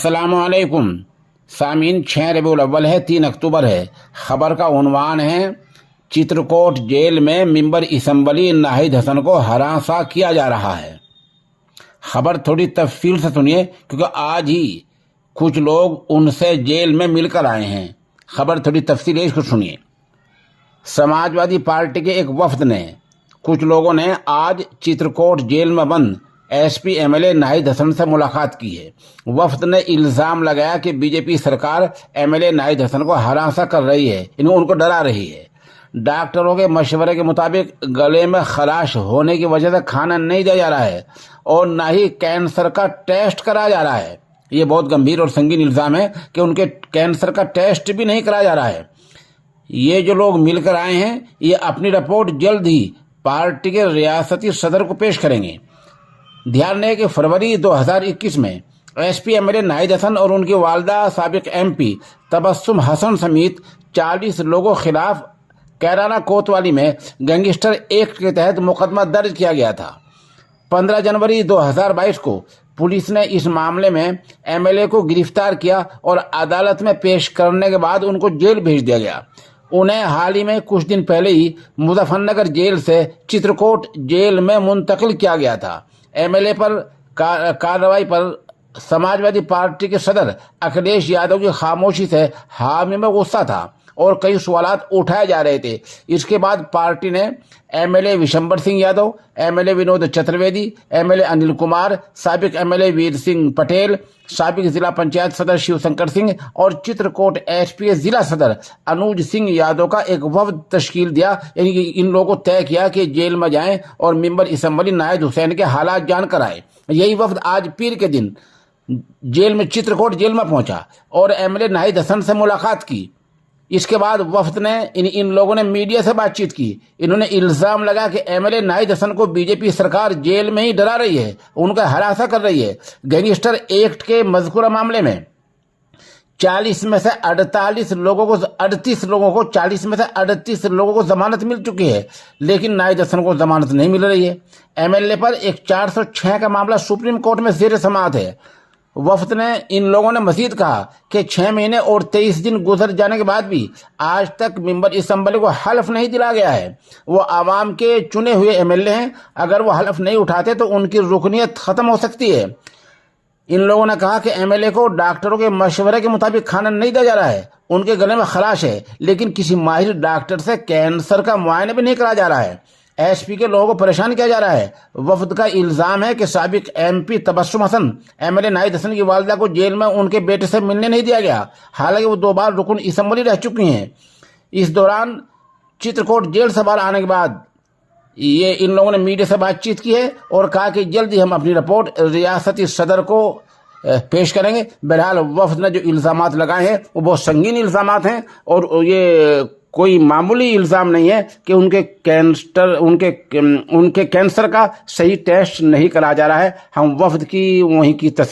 अस्सलामुअलैकुम सामीन। 6 रबीउल अव्वल है, 3 अक्टूबर है। खबर का उन्वान है, चित्रकूट जेल में मेंबर असम्बली नाहिद हसन को हरासा किया जा रहा है। खबर थोड़ी तफसील से सुनिए क्योंकि आज ही कुछ लोग उनसे जेल में मिलकर आए हैं। खबर थोड़ी तफसील है, इसको सुनिए। समाजवादी पार्टी के एक वफद ने, कुछ लोगों ने आज चित्रकूट जेल में बंद एसपी एमएलए नाहिद हसन से मुलाकात की है। वफद ने इल्जाम लगाया कि बीजेपी सरकार एमएलए नाहिद हसन को हरासा कर रही है, उनको डरा रही है। डॉक्टरों के मशवरे के मुताबिक गले में खराश होने की वजह से खाना नहीं दिया जा रहा है और न ही कैंसर का टेस्ट कराया जा रहा है। ये बहुत गंभीर और संगीन इल्जाम है कि उनके कैंसर का टेस्ट भी नहीं कराया जा रहा है। ये जो लोग मिलकर आए हैं, ये अपनी रिपोर्ट जल्द ही पार्टी के रियासती सदर को पेश करेंगे। ध्यान रहे कि फरवरी 2021 में एसपी एमएलए नाहिद हसन और उनकी वालदा साबिक एमपी तबस्सुम हसन समेत 40 लोगों के खिलाफ कैराना कोतवाली में गैंगस्टर एक्ट के तहत मुकदमा दर्ज किया गया था। 15 जनवरी 2022 को पुलिस ने इस मामले में एमएलए को गिरफ्तार किया और अदालत में पेश करने के बाद उनको जेल भेज दिया गया। उन्हें हाल ही में कुछ दिन पहले ही मुजफ्फरनगर जेल से चित्रकूट जेल में मुंतकिल किया गया था। एमएलए पर कार्रवाई पर समाजवादी पार्टी के सदर अखिलेश यादव की खामोशी से हामी में गुस्सा था और कई सवालात उठाए जा रहे थे। इसके बाद पार्टी ने MLA Vishambar Singh Yadav, MLA Vinod Chaturvedi, MLA Anil Kumar, साबिक एमएलए वीर सिंह पटेल, साबिक जिला पंचायत सदर शिवशंकर सिंह और चित्रकूट एसपीएस जिला सदर अनुज सिंह यादव का एक वफद तश्कील दिया। यानी कि इन लोगों को तय किया कि जेल में जाएं और मेंबर असम्बली नाहिद हुसैन के हालात जानकर आए। यही वफद आज पीर के दिन जेल में, चित्रकूट जेल में पहुंचा और एमएलए नाहिद हसन से मुलाकात की। इसके बाद वफद ने इन लोगों ने मीडिया से बातचीत की। इन्होंने इल्जाम लगा कि एमएलए नाहिद हसन को बीजेपी सरकार जेल में ही डरा रही है, उनका हरासा कर रही है। गैंगस्टर एक्ट के मज़कूरा मामले में 40 में से 38 लोगों को 38 लोगों को 40 में से 38 लोगों को जमानत मिल चुकी है, लेकिन नाहिद हसन को जमानत नहीं मिल रही है। एमएलए पर एक 406 का मामला सुप्रीम कोर्ट में ज़ेर समाअत है। वफद ने, इन लोगों ने मजीद कहा कि 6 महीने और 23 दिन गुजर जाने के बाद भी आज तक मेंबर असम्बली को हल्फ नहीं दिलाया गया है। वो आवाम के चुने हुए एमएलए हैं, अगर वो हल्फ नहीं उठाते तो उनकी रुकनीत खत्म हो सकती है। इन लोगों ने कहा कि एमएलए को डॉक्टरों के मशवरे के मुताबिक खाना नहीं दिया जा रहा है, उनके गले में खराश है, लेकिन किसी माहिर डॉक्टर से कैंसर का मुआयना भी नहीं कराया जा रहा है। एसपी के लोगों को परेशान किया जा रहा है। वफद का इल्जाम है कि साबिक एमपी तबस्सुम हसन एमएलए नाहिद हसन की वालदा को जेल में उनके बेटे से मिलने नहीं दिया गया, हालांकि वो 2 बार रुकन असम्बली रह चुकी हैं। इस दौरान चित्रकूट जेल से बाहर आने के बाद ये इन लोगों ने मीडिया से बातचीत की है और कहा कि जल्द ही हम अपनी रिपोर्ट रियासती सदर को पेश करेंगे। बहरहाल वफद ने जो इल्जामात लगाए हैं वो बहुत संगीन इल्जामात हैं और ये कोई मामूली इल्ज़ाम नहीं है कि उनके कैंसर का सही टेस्ट नहीं कराया जा रहा है। हम वफद की वहीं की